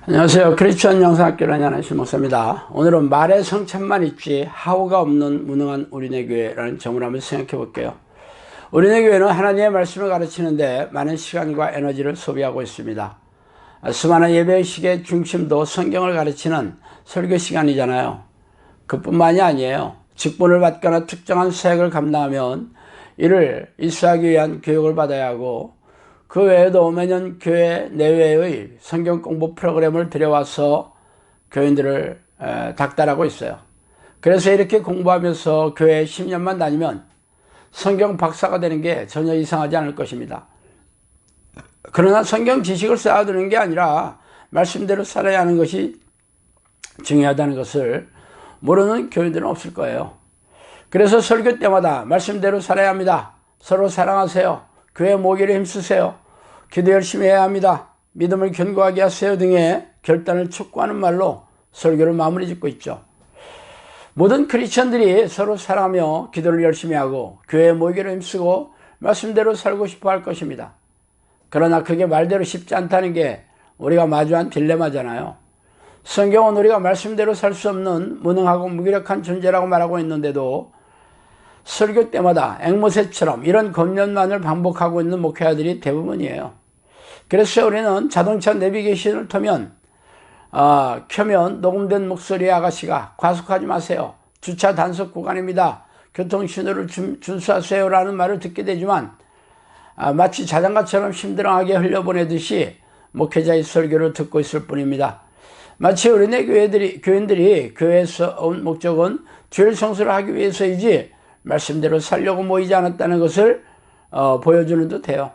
안녕하세요. 크리스천 영상학교를 안녕하신 목사입니다. 오늘은 말의 성찬만 있지 하우가 없는 무능한 우리네 교회라는 점을 한번 생각해 볼게요. 우리네 교회는 하나님의 말씀을 가르치는데 많은 시간과 에너지를 소비하고 있습니다. 수많은 예배의식의 중심도 성경을 가르치는 설교 시간이잖아요. 그뿐만이 아니에요. 직분을 받거나 특정한 사역을 감당하면 이를 이수하기 위한 교육을 받아야 하고, 그 외에도 매년 교회 내외의 성경 공부 프로그램을 들여와서 교인들을 닥달하고 있어요. 그래서 이렇게 공부하면서 교회에 10년만 다니면 성경 박사가 되는 게 전혀 이상하지 않을 것입니다. 그러나 성경 지식을 쌓아두는 게 아니라 말씀대로 살아야 하는 것이 중요하다는 것을 모르는 교인들은 없을 거예요. 그래서 설교 때마다 말씀대로 살아야 합니다. 서로 사랑하세요. 교회 모기를 힘쓰세요. 기도 열심히 해야 합니다. 믿음을 견고하게 하세요 등의 결단을 촉구하는 말로 설교를 마무리 짓고 있죠. 모든 크리스천들이 서로 사랑하며 기도를 열심히 하고 교회 모이기를 힘쓰고 말씀대로 살고 싶어 할 것입니다. 그러나 그게 말대로 쉽지 않다는 게 우리가 마주한 딜레마잖아요. 성경은 우리가 말씀대로 살 수 없는 무능하고 무기력한 존재라고 말하고 있는데도 설교 때마다 앵무새처럼 이런 권면만을 반복하고 있는 목회자들이 대부분이에요. 그래서 우리는 자동차 내비게이션을 켜면 녹음된 목소리의 아가씨가 과속하지 마세요, 주차 단속 구간입니다, 교통신호를 준수하세요 라는 말을 듣게 되지만 마치 자장가처럼 힘들어하게 흘려보내듯이 목회자의 설교를 듣고 있을 뿐입니다. 마치 우리네 교인들이 교회에서 온 목적은 죄를 성소를 하기 위해서이지 말씀대로 살려고 모이지 않았다는 것을 보여주는 듯해요.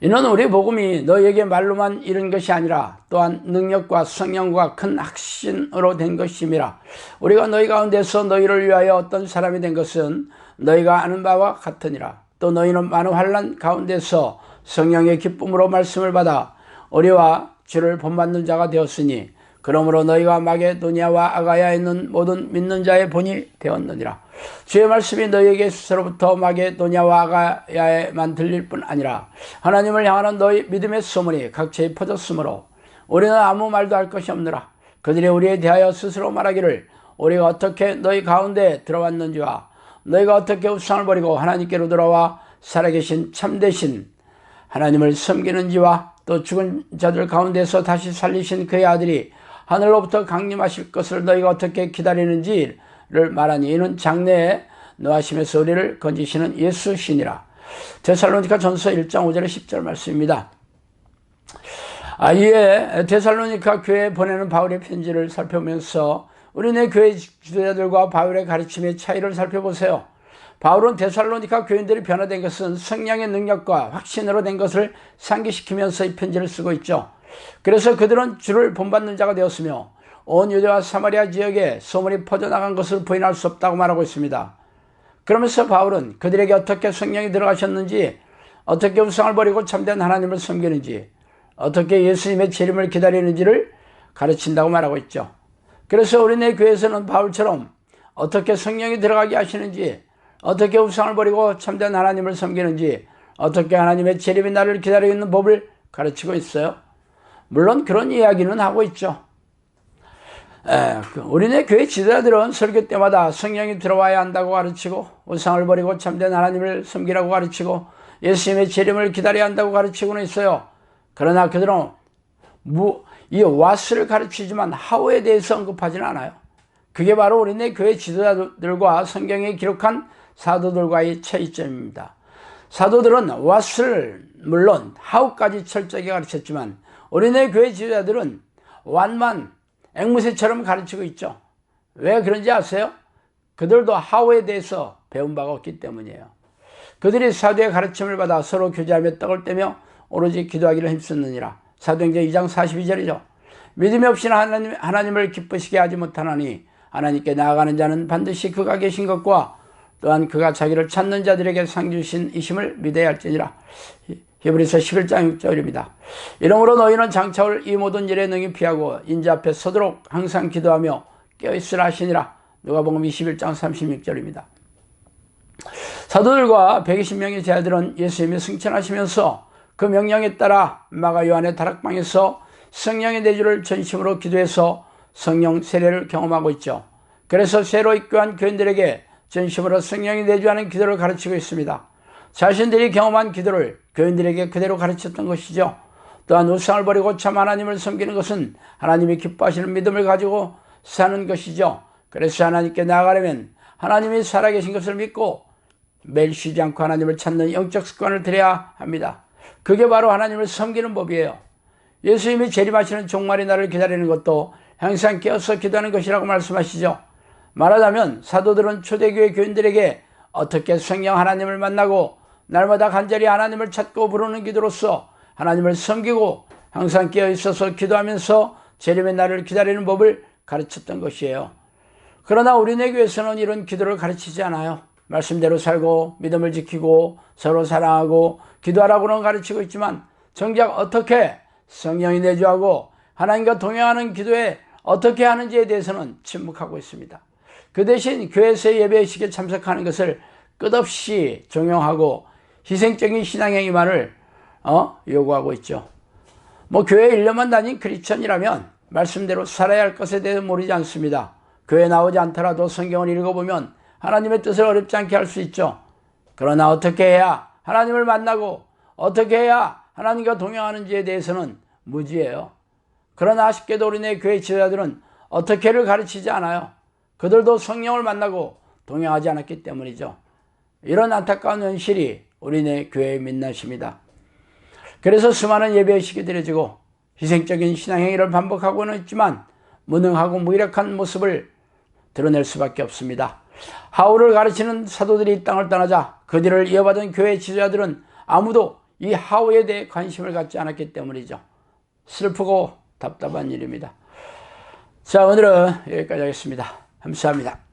이는 우리 복음이 너희에게 말로만 이른 것이 아니라 또한 능력과 성령과 큰 확신으로 된 것임이라. 우리가 너희 가운데서 너희를 위하여 어떤 사람이 된 것은 너희가 아는 바와 같으니라. 또 너희는 많은 환난 가운데서 성령의 기쁨으로 말씀을 받아 우리와 주를 본받는 자가 되었으니, 그러므로 너희가 마게도니아와 아가야에 있는 모든 믿는 자의 본이 되었느니라. 주의 말씀이 너희에게 스스로부터 마게도니아와 아가야에만 들릴 뿐 아니라 하나님을 향하는 너희 믿음의 소문이 각처에 퍼졌으므로 우리는 아무 말도 할 것이 없느라. 그들이 우리에 대하여 스스로 말하기를 우리가 어떻게 너희 가운데 들어왔는지와 너희가 어떻게 우상을 버리고 하나님께로 돌아와 살아계신 참되신 하나님을 섬기는지와 또 죽은 자들 가운데서 다시 살리신 그의 아들이 하늘로부터 강림하실 것을 너희가 어떻게 기다리는지를 말하니, 이는 장래에 노하심에서 우리를 건지시는 예수시니라. 데살로니가 전서 1장 5절에 10절 말씀입니다. 이에 데살로니가 교회에 보내는 바울의 편지를 살펴보면서 우리네 교회 지도자들과 바울의 가르침의 차이를 살펴보세요. 바울은 데살로니가 교인들이 변화된 것은 성령의 능력과 확신으로 된 것을 상기시키면서 이 편지를 쓰고 있죠. 그래서 그들은 주를 본받는 자가 되었으며 온 유대와 사마리아 지역에 소문이 퍼져나간 것을 부인할 수 없다고 말하고 있습니다. 그러면서 바울은 그들에게 어떻게 성령이 들어가셨는지, 어떻게 우상을 버리고 참된 하나님을 섬기는지, 어떻게 예수님의 재림을 기다리는지를 가르친다고 말하고 있죠. 그래서 우리네 교회에서는 바울처럼 어떻게 성령이 들어가게 하시는지, 어떻게 우상을 버리고 참된 하나님을 섬기는지, 어떻게 하나님의 재림의 날을 기다리고 있는 법을 가르치고 있어요. 물론 그런 이야기는 하고 있죠. 우리네 교회 지도자들은 설교 때마다 성령이 들어와야 한다고 가르치고, 우상을 버리고 참된 하나님을 섬기라고 가르치고, 예수님의 재림을 기다려야 한다고 가르치고는 있어요. 그러나 그들은 이 what을 가르치지만 how에 대해서 언급하지는 않아요. 그게 바로 우리네 교회 지도자들과 성경에 기록한 사도들과의 차이점입니다. 사도들은 what을 물론 how까지 철저하게 가르쳤지만 우리네 교회 지도자들은 what만 앵무새처럼 가르치고 있죠. 왜 그런지 아세요? 그들도 how에 대해서 배운 바가 없기 때문이에요. 그들이 사도의 가르침을 받아 서로 교제하며 떡을 떼며 오로지 기도하기를 힘썼느니라. 사도행전 2장 42절이죠. 믿음이 없이는 하나님을 기쁘시게 하지 못하나니 하나님께 나아가는 자는 반드시 그가 계신 것과 또한 그가 자기를 찾는 자들에게 상 주신 이심을 믿어야 할지니라. 히브리서 11장 6절입니다. 이러므로 너희는 장차올 이 모든 일에 능히 피하고 인자 앞에 서도록 항상 기도하며 깨어있으라 하시니라. 누가복음 21장 36절입니다. 사도들과 120명의 제자들은 예수님이 승천하시면서 그 명령에 따라 마가 요한의 다락방에서 성령의 내주를 전심으로 기도해서 성령 세례를 경험하고 있죠. 그래서 새로 입교한 교인들에게 전심으로 성령이 내주하는 기도를 가르치고 있습니다. 자신들이 경험한 기도를 교인들에게 그대로 가르쳤던 것이죠. 또한 우상을 버리고 참 하나님을 섬기는 것은 하나님이 기뻐하시는 믿음을 가지고 사는 것이죠. 그래서 하나님께 나아가려면 하나님이 살아계신 것을 믿고 매일 쉬지 않고 하나님을 찾는 영적 습관을 들여야 합니다. 그게 바로 하나님을 섬기는 법이에요. 예수님이 재림하시는 종말의 날을 기다리는 것도 항상 깨어서 기도하는 것이라고 말씀하시죠. 말하자면 사도들은 초대교회 교인들에게 어떻게 성령 하나님을 만나고 날마다 간절히 하나님을 찾고 부르는 기도로서 하나님을 섬기고 항상 깨어있어서 기도하면서 재림의 날을 기다리는 법을 가르쳤던 것이에요. 그러나 우리네 교회에서는 이런 기도를 가르치지 않아요. 말씀대로 살고 믿음을 지키고 서로 사랑하고 기도하라고는 가르치고 있지만 정작 어떻게 성령이 내주하고 하나님과 동행하는 기도에 어떻게 하는지에 대해서는 침묵하고 있습니다. 그 대신 교회에서의 예배의식에 참석하는 것을 끝없이 종용하고 희생적인 신앙행위만을 요구하고 있죠. 교회 1년만 다닌 크리스천이라면 말씀대로 살아야 할 것에 대해서 모르지 않습니다. 교회 나오지 않더라도 성경을 읽어보면 하나님의 뜻을 어렵지 않게 할 수 있죠. 그러나 어떻게 해야 하나님을 만나고 어떻게 해야 하나님과 동행하는지에 대해서는 무지해요. 그러나 아쉽게도 우리네 교회 지도자들은 어떻게를 가르치지 않아요. 그들도 성령을 만나고 동행하지 않았기 때문이죠. 이런 안타까운 현실이 우리네 교회의 민낯입니다. 그래서 수많은 예배의식이 드려지고 희생적인 신앙행위를 반복하고는 있지만 무능하고 무기력한 모습을 드러낼 수밖에 없습니다. 하울을 가르치는 사도들이 이 땅을 떠나자 그 뒤를 이어받은 교회 지도자들은 아무도 이 하울에 대해 관심을 갖지 않았기 때문이죠. 슬프고 답답한 일입니다. 자, 오늘은 여기까지 하겠습니다. 감사합니다.